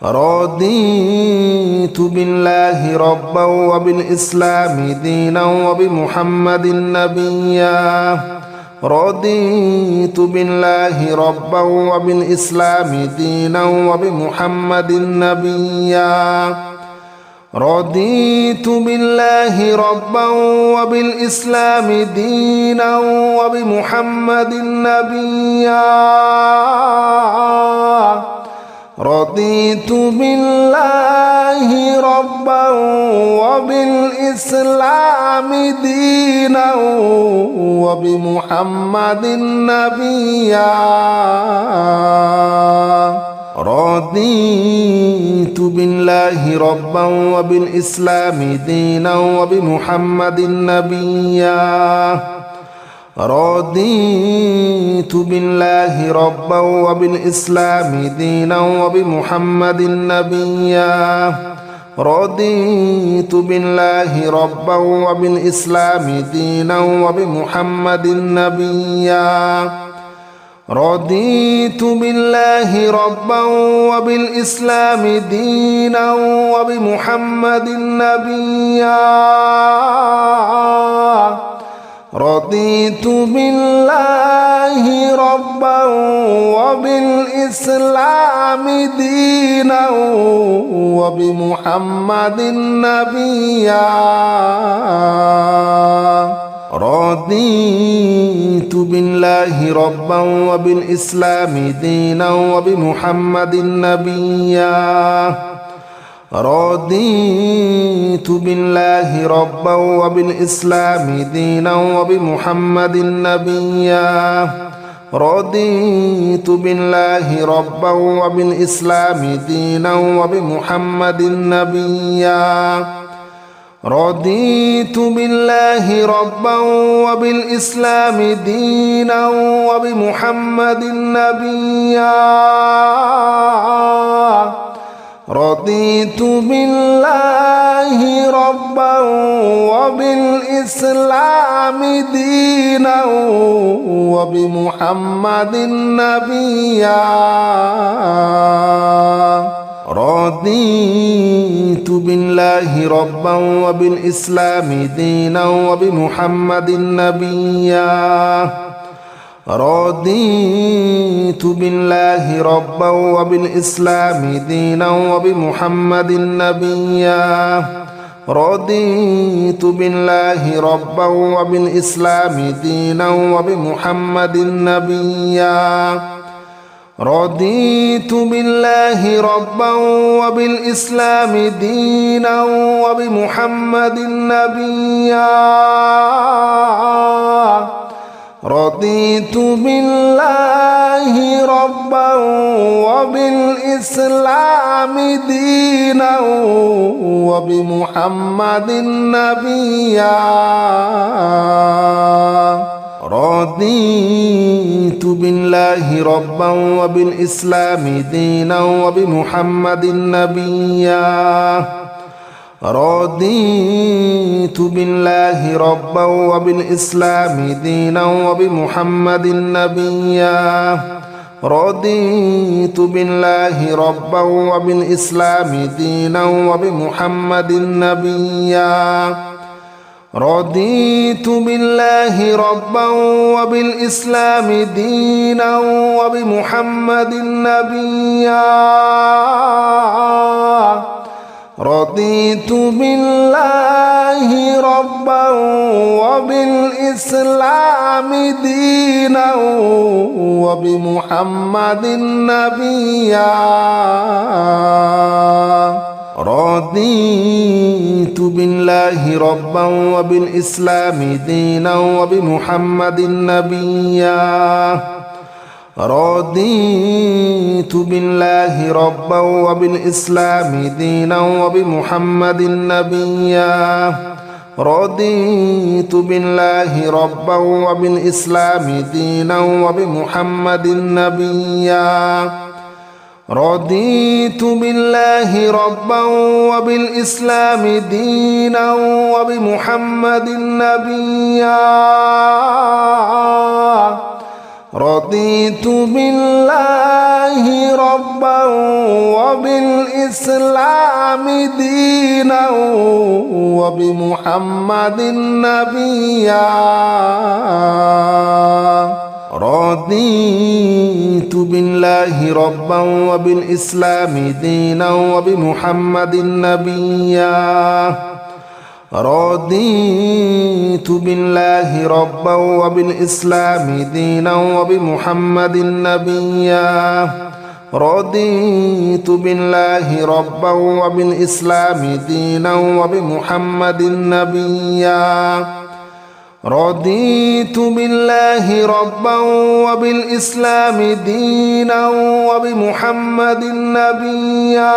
رضيت بالله ربا وبالإسلام دينا وبمحمد نبيا رضيت بالله ربا وبالإسلام دينا وبمحمد نبيا رضيت بالله ربا وبالإسلام دينا وبمحمد نبيا رضيت بالله ربا وبالإسلام دينا وبمحمد نبيا رضيت بالله ربا وبالإسلام دينا وبمحمد نبيا رضيت بالله ربا وبالإسلام دينا وبمحمد نبيا رضيت بالله ربا وبالإسلام دينا وبمحمد نبيا رضيت بالله ربا وبالإسلام دينا وبمحمد نبيا رضيت بالله ربا وبالإسلام دينا وبمحمد نبيا رضيت بالله ربا وبالإسلام دينا وبمحمد نبيا رضيت بالله ربا وبالإسلام دينا وبمحمد نبيا رضيت بالله ربا وبالإسلام دينا وبمحمد نبيا رضيت بالله ربا وبالإسلام دينا وبمحمد نبيا رضيت بالله ربا وبالإسلام دينا وبمحمد نبيا رضيت بالله ربا وبالإسلام دينا وبمحمد نبيا رضيت بالله ربا وبالإسلام دينا وبمحمد نبيا رضيت بالله ربا وبالإسلام دينا وبمحمد نبيا رضيت بالله ربا وبالإسلام دينا وبمحمد نبيا رضيت بالله ربا وبالإسلام دينا وبمحمد نبيا رضيت بالله ربا وبالإسلام دينا وبمحمد نبيا رضيت بالله ربا وبالإسلام دينا وبمحمد نبيا رضيت بالله ربا وبالإسلام دينا وبمحمد نبيا رضيت بالله ربا وبالإسلام دينا وبمحمد نبيا رضيت بالله ربا وبالإسلام دينا وبمحمد نبيا رضيت بالله ربا وبالإسلام دينا وبمحمد نبيا رضيت بالله ربا وبالإسلام دينا وبمحمد نبيا رضيت بالله ربا وبالإسلام دينا وبمحمد نبيا رضيت بالله ربا وبالإسلام دينا وبمحمد نبيا رضيت بالله ربا وبالإسلام دينا وبمحمد نبيا رضيت بالله ربا وبالإسلام دينا وبمحمد نبيا رضيت بالله ربا وبالإسلام دينا وبمحمد نبيا رضيت بالله ربا وبالإسلام دينا وبمحمد نبيا رضيت بالله ربا وبالإسلام دينا وبمحمد نبيا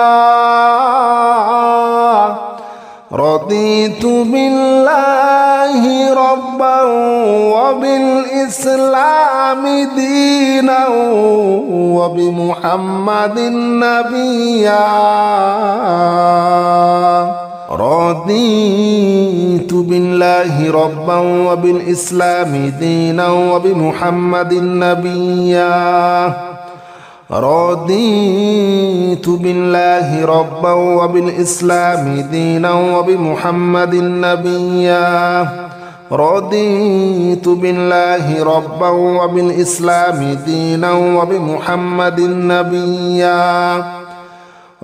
رضيت بالله ربا وبالإسلام دينا وبمحمد نبيا رضيت بالله ربا وبالإسلام دينا وبمحمد نبيا رضيت بالله ربا وبالإسلام دينا وبمحمد نبيا رضيت بالله ربا وبالإسلام دينا وبمحمد نبيا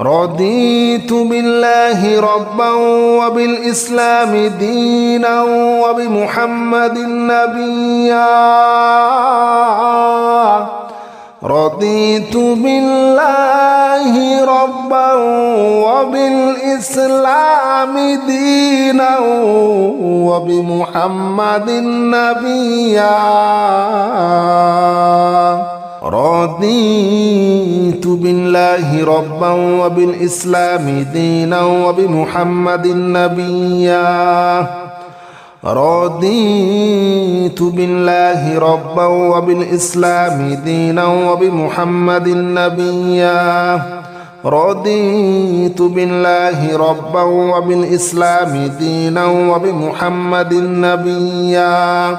رضيت بالله ربا وبالإسلام دينا وبمحمد نبيا رضيت بالله ربا وبالإسلام دينا وبمحمد نبيا رضيت بالله ربا وبالإسلام دينا وبمحمد نبيا رضيت بالله ربا وبالإسلام دينا وبمحمد نبيا رضيت بالله ربا وبالإسلام دينا وبمحمد نبيا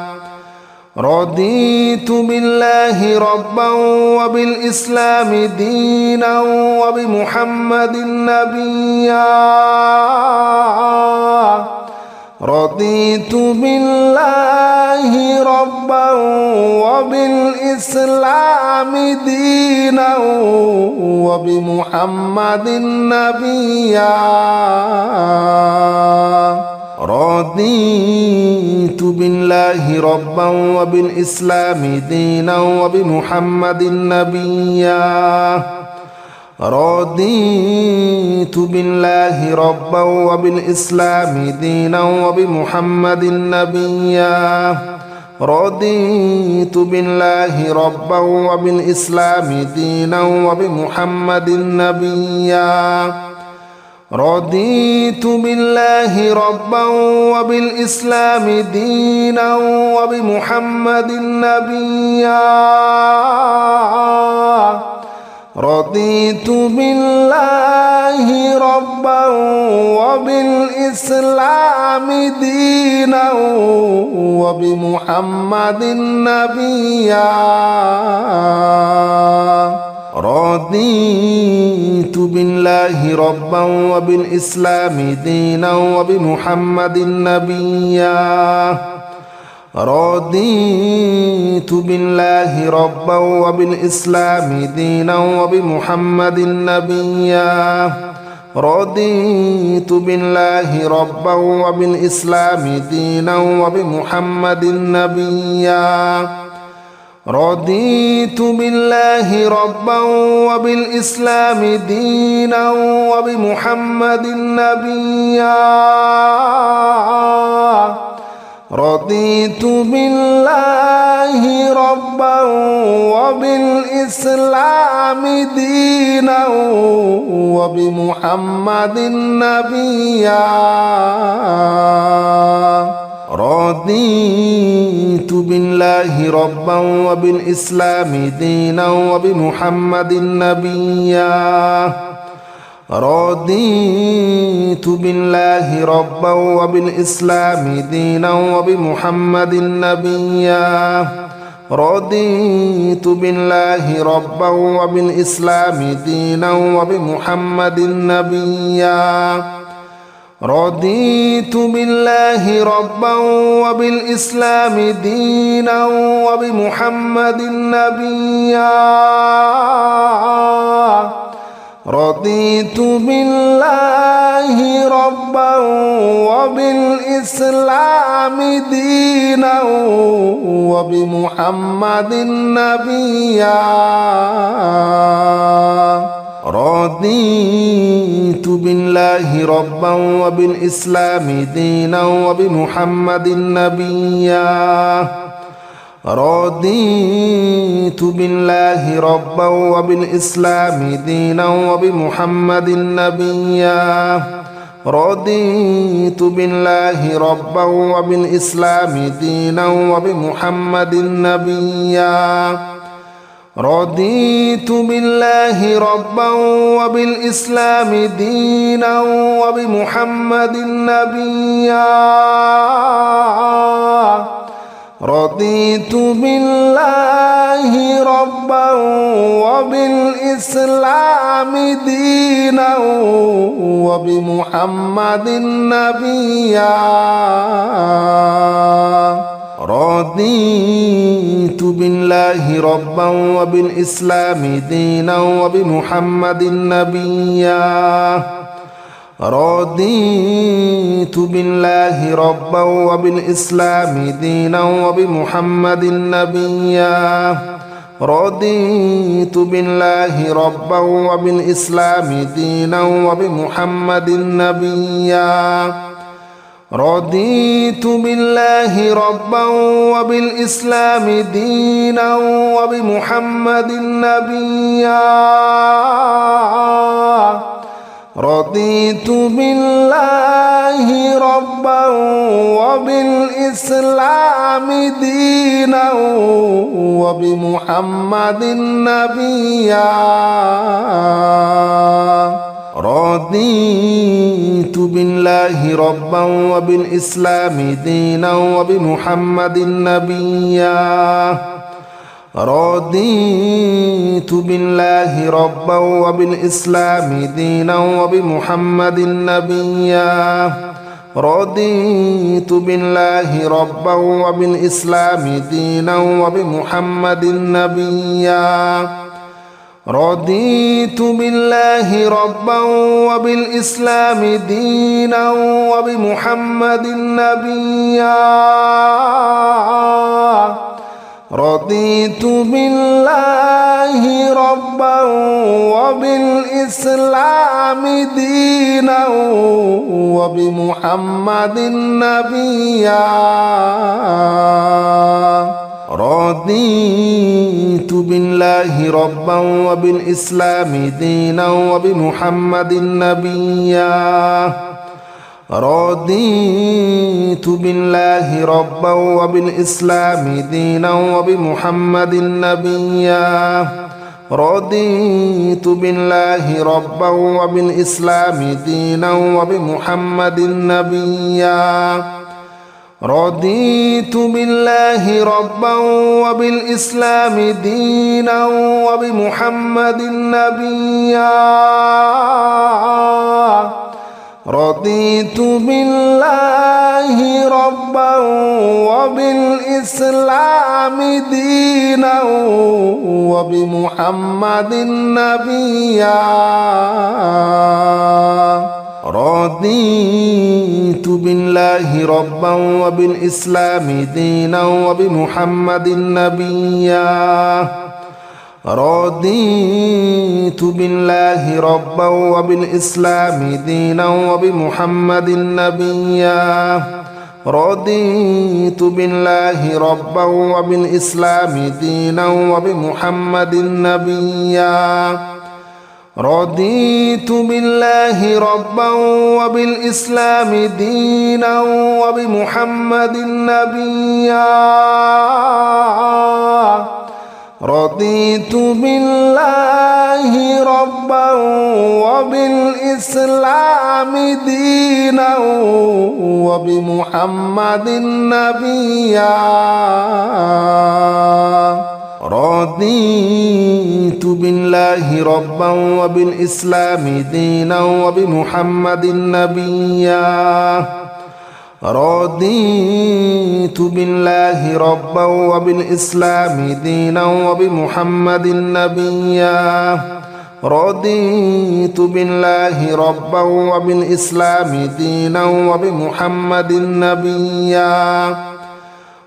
رضيت بالله ربا وبالإسلام دينا وبمحمد نبيا رضيت بالله ربا وبالإسلام دينا وبمحمد نبيا رضيت بالله ربا وبالإسلام دينا وبمحمد نبيا رضيت بالله ربا وبالإسلام دينا وبمحمد نبيا رضيت بالله ربا وبالإسلام دينا وبمحمد نبيا رضيت بالله ربا وبالإسلام دينا وبمحمد نبيا رضيت بالله ربا وبالإسلام دينا وبمحمد نبيا رضيت بالله ربا وبالإسلام دينا وبمحمد نبيا رضيت بالله ربا وبالإسلام دينا وبمحمد نبيا رضيت بالله ربا وبالإسلام دينا وبمحمد نبيا رضيت بالله ربا وبالإسلام دينا وبمحمد نبيا رضيت بالله ربا وبالإسلام دينا وبمحمد نبيا رضيت بالله ربا وبالإسلام دينا وبمحمد نبيا رضيت بالله ربا وبالإسلام دينا وبمحمد نبيا رضيت بالله ربا وبالإسلام دينا وبمحمد نبيا رضيت بالله ربا وبالإسلام دينا وبمحمد نبيا رضيت بالله ربا وبالإسلام دينا وبمحمد نبيا رضيت بالله ربا وبالإسلام دينا وبمحمد نبيا رضيت بالله ربا وبالإسلام دينا وبمحمد نبيا رضيت بالله ربا وبالإسلام دينا وبمحمد نبيا رضيت بالله ربا وبالإسلام دينا وبمحمد نبيا رضيت بالله ربا وبالإسلام دينا وبمحمد نبيا رضيت بالله ربا وبالإسلام دينا وبمحمد نبيا رضيت بالله ربا وبالإسلام دينا وبمحمد نبيا رضيت بالله ربا وبالإسلام دينا وبمحمد نبيا رضيت بالله ربا وبالإسلام دينا وبمحمد نبيا رضيت بالله ربا وبالإسلام دينا وبمحمد نبيا رضيت بالله ربا وبالإسلام دينا وبمحمد نبيا رضيت بالله ربا وبالإسلام دينا وبمحمد نبيا رضيت بالله ربا وبالإسلام دينا وبمحمد نبيا رضيت بالله ربا وبالإسلام دينا وبمحمد نبيا رضيت بالله ربا وبالإسلام دينا وبمحمد نبيا رضيت بالله ربا وبالإسلام دينا وبمحمد نبيا رضيت بالله ربا وبالإسلام دينا وبمحمد نبيا رضيت بالله ربا وبالإسلام دينا وبمحمد نبيا رضيت بالله ربا وبالإسلام دينا وبمحمد نبيا رضيت بالله ربا وبالإسلام دينا وبمحمد نبيا رضيت بالله ربا وبالإسلام دينا وبمحمد نبيا رضيت بالله ربا وبالإسلام دينا وبمحمد نبيا رضيت بالله ربا وبالإسلام دينا وبمحمد نبيا رضيت بالله ربا وبالإسلام دينا وبمحمد نبيا رضيت بالله ربا وبالإسلام دينا وبمحمد نبيا رضيت بالله ربا وبالإسلام دينا وبمحمد نبيا رضيت بالله ربا وبالإسلام دينا وبمحمد نبيا رضيت بالله ربا وبالإسلام دينا وبمحمد نبيا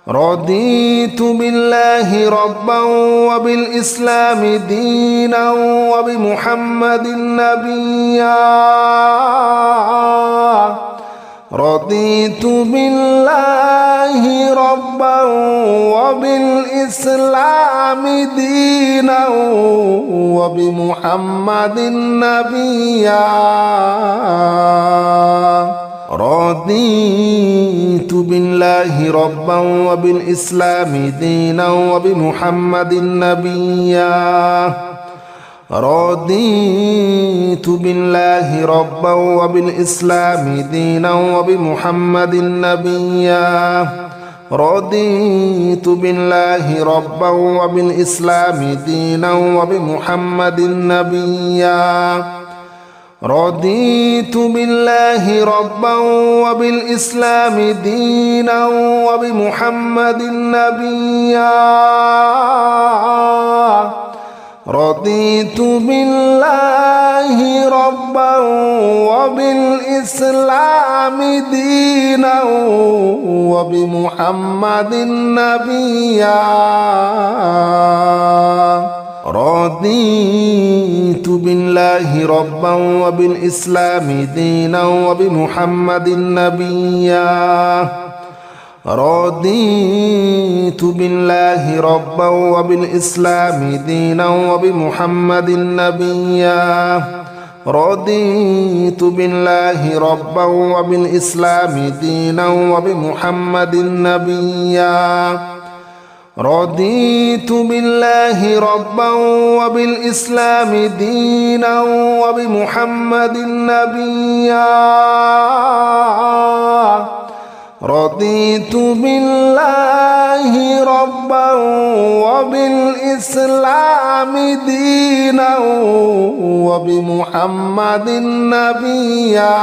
رضيت بالله ربا وبالإسلام دينا وبمحمد نبيا رضيت بالله ربا وبالإسلام دينا وبمحمد نبيا رضيت بالله ربا وبالإسلام دينا وبمحمد نبيا رضيت بالله ربا وبالإسلام دينا وبمحمد نبيا رضيت بالله ربا وبالإسلام دينا وبمحمد نبيا رضيت بالله ربا وبالإسلام دينا وبمحمد نبيا رضيت بالله ربا وبالإسلام دينا وبمحمد نبيا رضيت بالله ربا وبالإسلام دينا وبمحمد نبيا رضيت بالله ربا وبالإسلام دينا وبمحمد نبيا رضيت بالله ربا وبالإسلام دينا وبمحمد نبيا رضيت بالله ربا وبالإسلام دينا وبمحمد نبيا رضيت بالله ربا وبالإسلام دينا وبمحمد نبيا